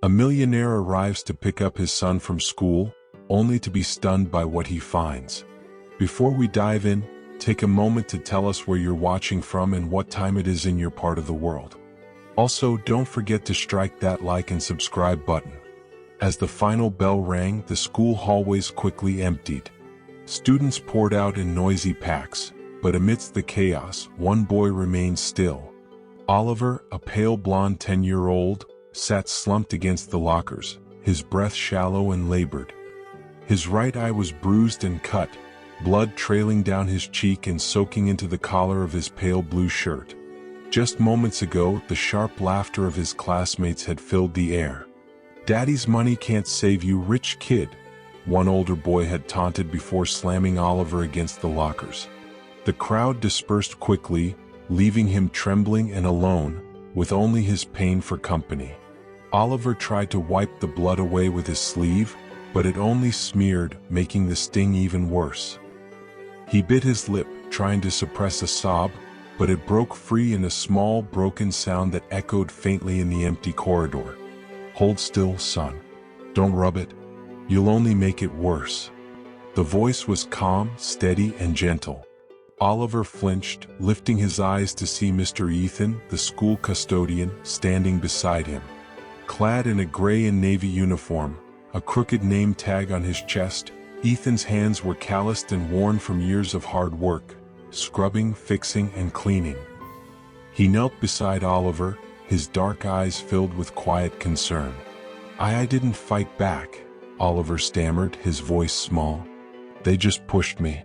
A millionaire arrives to pick up his son from school, only to be stunned by what he finds. Before we dive in, take a moment to tell us where you're watching from and what time it is in your part of the world. Also, don't forget to strike that like and subscribe button. As the final bell rang, the school hallways quickly emptied. Students poured out in noisy packs, but amidst the chaos, one boy remained still. Oliver, a pale blonde 10-year-old, sat slumped against the lockers, his breath shallow and labored. His right eye was bruised and cut, blood trailing down his cheek and soaking into the collar of his pale blue shirt. Just moments ago, the sharp laughter of his classmates had filled the air. "Daddy's money can't save you, rich kid," one older boy had taunted before slamming Oliver against the lockers. The crowd dispersed quickly, leaving him trembling and alone, with only his pain for company. Oliver tried to wipe the blood away with his sleeve, but it only smeared, making the sting even worse. He bit his lip, trying to suppress a sob, but it broke free in a small, broken sound that echoed faintly in the empty corridor. "Hold still, son. Don't rub it. You'll only make it worse." The voice was calm, steady, and gentle. Oliver flinched, lifting his eyes to see Mr. Ethan, the school custodian, standing beside him. Clad in a gray and navy uniform, a crooked name tag on his chest, Ethan's hands were calloused and worn from years of hard work, scrubbing, fixing, and cleaning. He knelt beside Oliver, his dark eyes filled with quiet concern. I didn't fight back," Oliver stammered, his voice small. "They just pushed me.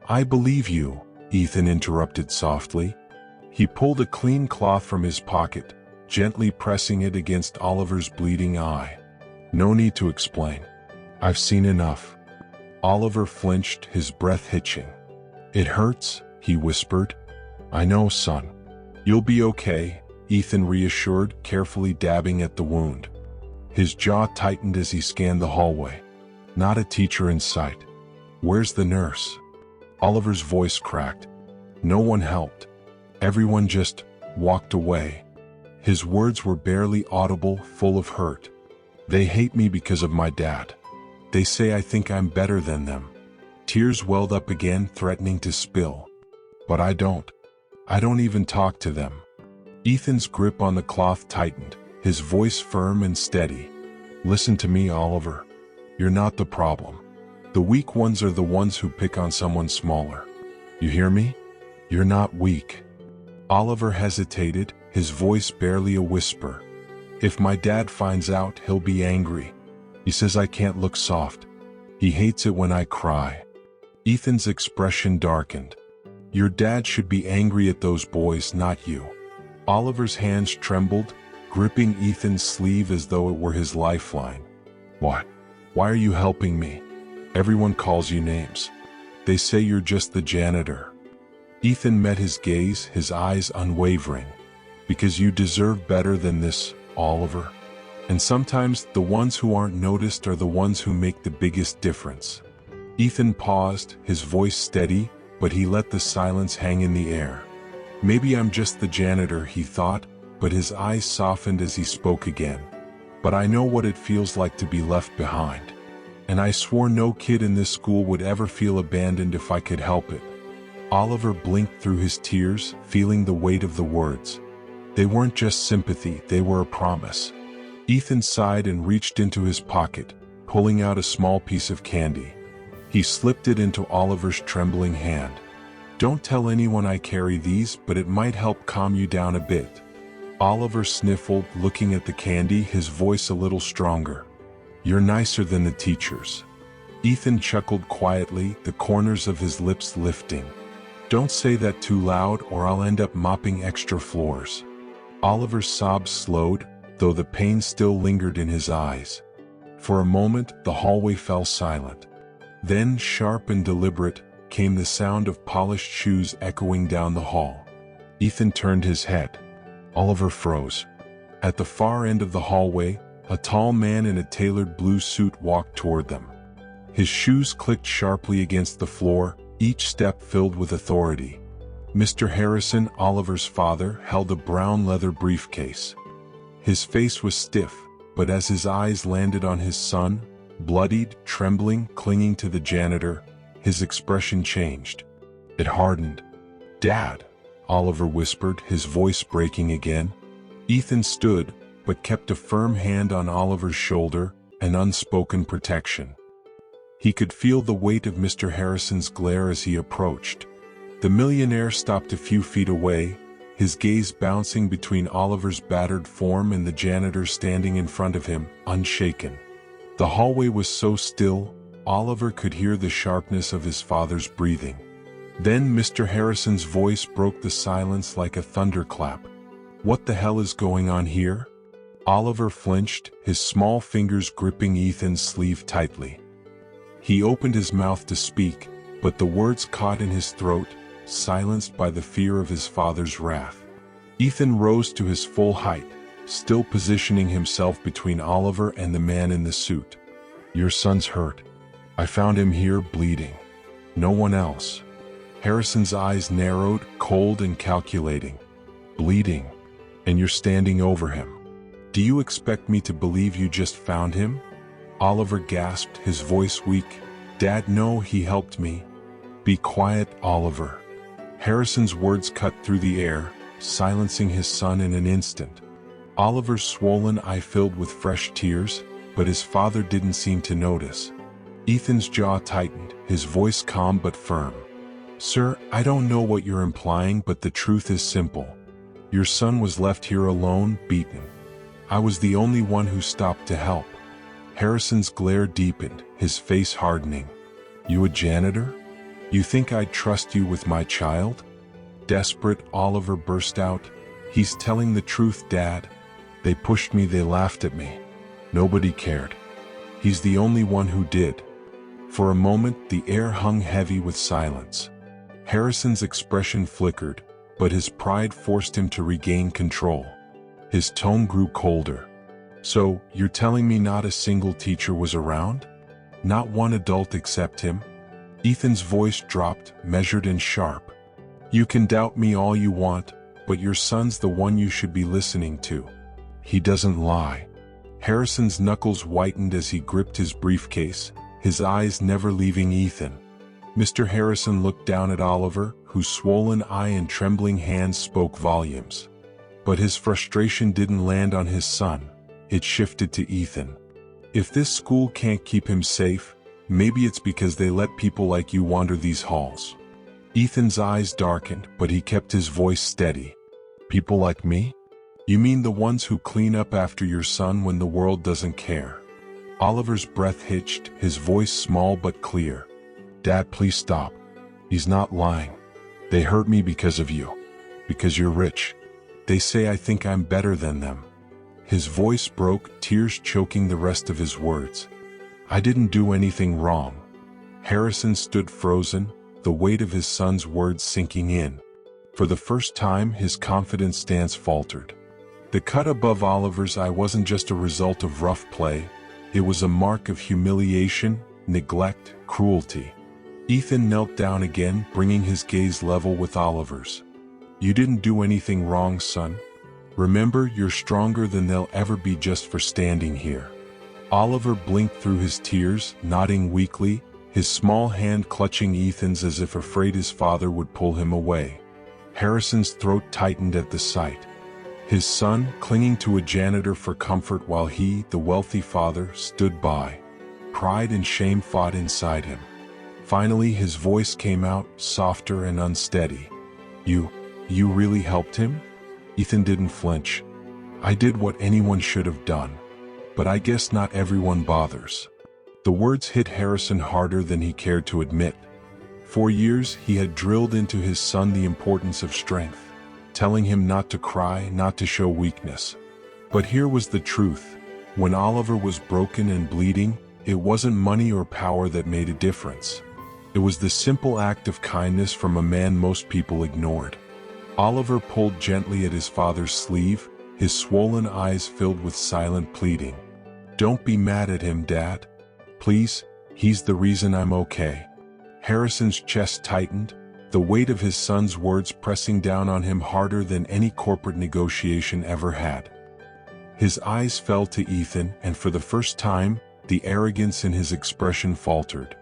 I believe you," Ethan interrupted softly. He pulled a clean cloth from his pocket, gently pressing it against Oliver's bleeding eye. "No need to explain. I've seen enough." Oliver flinched, his breath hitching. "It hurts," he whispered. "I know, son. You'll be okay," Ethan reassured, carefully dabbing at the wound. His jaw tightened as he scanned the hallway. Not a teacher in sight. "Where's the nurse?" Oliver's voice cracked. No one helped. Everyone just walked away. His words were barely audible, full of hurt. "They hate me because of my dad. They say I think I'm better than them." Tears welled up again, threatening to spill. "But I don't. I don't even talk to them." Ethan's grip on the cloth tightened, his voice firm and steady. "Listen to me, Oliver. You're not the problem. The weak ones are the ones who pick on someone smaller. You hear me? You're not weak." Oliver hesitated, his voice barely a whisper. "If my dad finds out, he'll be angry. He says I can't look soft. He hates it when I cry." Ethan's expression darkened. "Your dad should be angry at those boys, not you." Oliver's hands trembled, gripping Ethan's sleeve as though it were his lifeline. "What? Why are you helping me? Everyone calls you names. They say you're just the janitor." Ethan met his gaze, his eyes unwavering. "Because you deserve better than this, Oliver. And sometimes the ones who aren't noticed are the ones who make the biggest difference." Ethan paused, his voice steady, but he let the silence hang in the air. "Maybe I'm just the janitor," he thought, but his eyes softened as he spoke again. "But I know what it feels like to be left behind. And I swore no kid in this school would ever feel abandoned if I could help it." Oliver blinked through his tears, feeling the weight of the words. They weren't just sympathy, they were a promise. Ethan sighed and reached into his pocket, pulling out a small piece of candy. He slipped it into Oliver's trembling hand. "Don't tell anyone I carry these, but it might help calm you down a bit." Oliver sniffled, looking at the candy, his voice a little stronger. "You're nicer than the teachers." Ethan chuckled quietly, the corners of his lips lifting. "Don't say that too loud or I'll end up mopping extra floors." Oliver's sobs slowed, though the pain still lingered in his eyes. For a moment, the hallway fell silent. Then, sharp and deliberate, came the sound of polished shoes echoing down the hall. Ethan turned his head. Oliver froze. At the far end of the hallway, a tall man in a tailored blue suit walked toward them. His shoes clicked sharply against the floor, each step filled with authority. Mr. Harrison, Oliver's father, held a brown leather briefcase. His face was stiff, but as his eyes landed on his son, bloodied, trembling, clinging to the janitor, his expression changed. It hardened. "Dad," Oliver whispered, his voice breaking again. Ethan stood, but kept a firm hand on Oliver's shoulder, an unspoken protection. He could feel the weight of Mr. Harrison's glare as he approached. The millionaire stopped a few feet away, his gaze bouncing between Oliver's battered form and the janitor standing in front of him, unshaken. The hallway was so still, Oliver could hear the sharpness of his father's breathing. Then Mr. Harrison's voice broke the silence like a thunderclap. "What the hell is going on here?" Oliver flinched, his small fingers gripping Ethan's sleeve tightly. He opened his mouth to speak, but the words caught in his throat, silenced by the fear of his father's wrath. Ethan rose to his full height, still positioning himself between Oliver and the man in the suit. "Your son's hurt. I found him here bleeding. No one else." Harrison's eyes narrowed, cold and calculating. "Bleeding? And you're standing over him? Do you expect me to believe you just found him?" Oliver gasped, his voice weak. "Dad, no, he helped me." "Be quiet, Oliver." Harrison's words cut through the air, silencing his son in an instant. Oliver's swollen eye filled with fresh tears, but his father didn't seem to notice. Ethan's jaw tightened, his voice calm but firm. "Sir, I don't know what you're implying, but the truth is simple. Your son was left here alone, beaten. I was the only one who stopped to help." Harrison's glare deepened, his face hardening. "You a janitor? You think I'd trust you with my child?" Desperate, Oliver burst out. "He's telling the truth, Dad. They pushed me, they laughed at me. Nobody cared. He's the only one who did." For a moment, the air hung heavy with silence. Harrison's expression flickered, but his pride forced him to regain control. His tone grew colder. "So, you're telling me not a single teacher was around? Not one adult except him?" Ethan's voice dropped, measured and sharp. "You can doubt me all you want, but your son's the one you should be listening to. He doesn't lie." Harrison's knuckles whitened as he gripped his briefcase, his eyes never leaving Ethan. Mr. Harrison looked down at Oliver, whose swollen eye and trembling hands spoke volumes. But his frustration didn't land on his son, it shifted to Ethan. "If this school can't keep him safe, maybe it's because they let people like you wander these halls." Ethan's eyes darkened, but he kept his voice steady. "People like me? You mean the ones who clean up after your son when the world doesn't care?" Oliver's breath hitched, his voice small but clear. "Dad, please stop. He's not lying. They hurt me because of you. Because you're rich. They say I think I'm better than them." His voice broke, tears choking the rest of his words. "I didn't do anything wrong." Harrison stood frozen, the weight of his son's words sinking in. For the first time, his confident stance faltered. The cut above Oliver's eye wasn't just a result of rough play, it was a mark of humiliation, neglect, cruelty. Ethan knelt down again, bringing his gaze level with Oliver's. "You didn't do anything wrong, son. Remember, you're stronger than they'll ever be just for standing here." Oliver blinked through his tears, nodding weakly, his small hand clutching Ethan's as if afraid his father would pull him away. Harrison's throat tightened at the sight. His son, clinging to a janitor for comfort while he, the wealthy father, stood by. Pride and shame fought inside him. Finally, his voice came out, softer and unsteady. You really helped him?" Ethan didn't flinch. "I did what anyone should have done. But I guess not everyone bothers." The words hit Harrison harder than he cared to admit. For years, he had drilled into his son the importance of strength, telling him not to cry, not to show weakness. But here was the truth. When Oliver was broken and bleeding, it wasn't money or power that made a difference. It was the simple act of kindness from a man most people ignored. Oliver pulled gently at his father's sleeve, his swollen eyes filled with silent pleading. "Don't be mad at him, Dad. Please, he's the reason I'm okay." Harrison's chest tightened, the weight of his son's words pressing down on him harder than any corporate negotiation ever had. His eyes fell to Ethan, and for the first time, the arrogance in his expression faltered.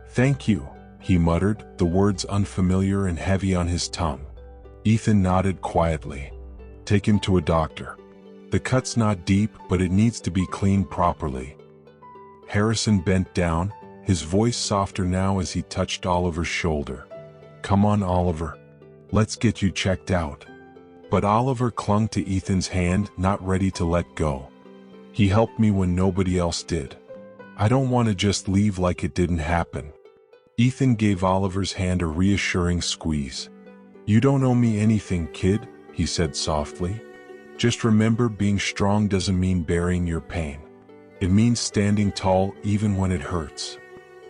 "Thank you," he muttered, the words unfamiliar and heavy on his tongue. Ethan nodded quietly. "Take him to a doctor. The cut's not deep, but it needs to be cleaned properly." Harrison bent down, his voice softer now as he touched Oliver's shoulder. "Come on, Oliver. Let's get you checked out." But Oliver clung to Ethan's hand, not ready to let go. "He helped me when nobody else did. I don't want to just leave like it didn't happen." Ethan gave Oliver's hand a reassuring squeeze. "You don't owe me anything, kid," he said softly. "Just remember, being strong doesn't mean burying your pain. It means standing tall even when it hurts."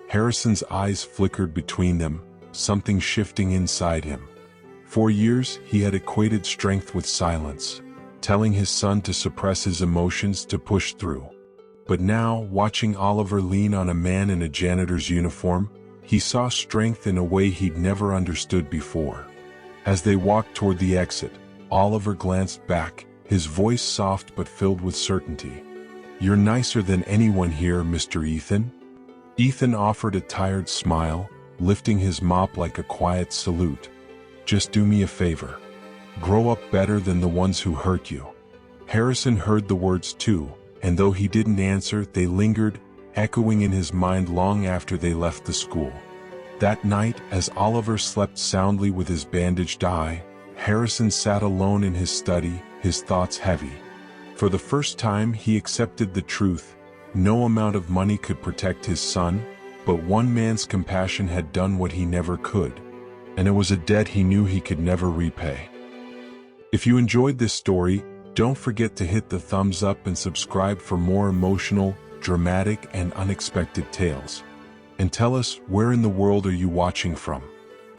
Harrison's eyes flickered between them, something shifting inside him. For years, he had equated strength with silence, telling his son to suppress his emotions to push through. But now, watching Oliver lean on a man in a janitor's uniform, he saw strength in a way he'd never understood before. As they walked toward the exit, Oliver glanced back, his voice soft but filled with certainty. "You're nicer than anyone here, Mr. Ethan." Ethan offered a tired smile, lifting his mop like a quiet salute. "Just do me a favor. Grow up better than the ones who hurt you." Harrison heard the words too, and though he didn't answer, they lingered, echoing in his mind long after they left the school. That night, as Oliver slept soundly with his bandaged eye, Harrison sat alone in his study, his thoughts heavy. For the first time, he accepted the truth. No amount of money could protect his son, but one man's compassion had done what he never could, and it was a debt he knew he could never repay. If you enjoyed this story, don't forget to hit the thumbs up and subscribe for more emotional, dramatic, and unexpected tales. And tell us, where in the world are you watching from?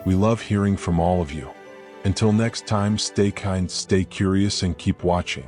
We love hearing from all of you. Until next time, stay kind, stay curious, and keep watching.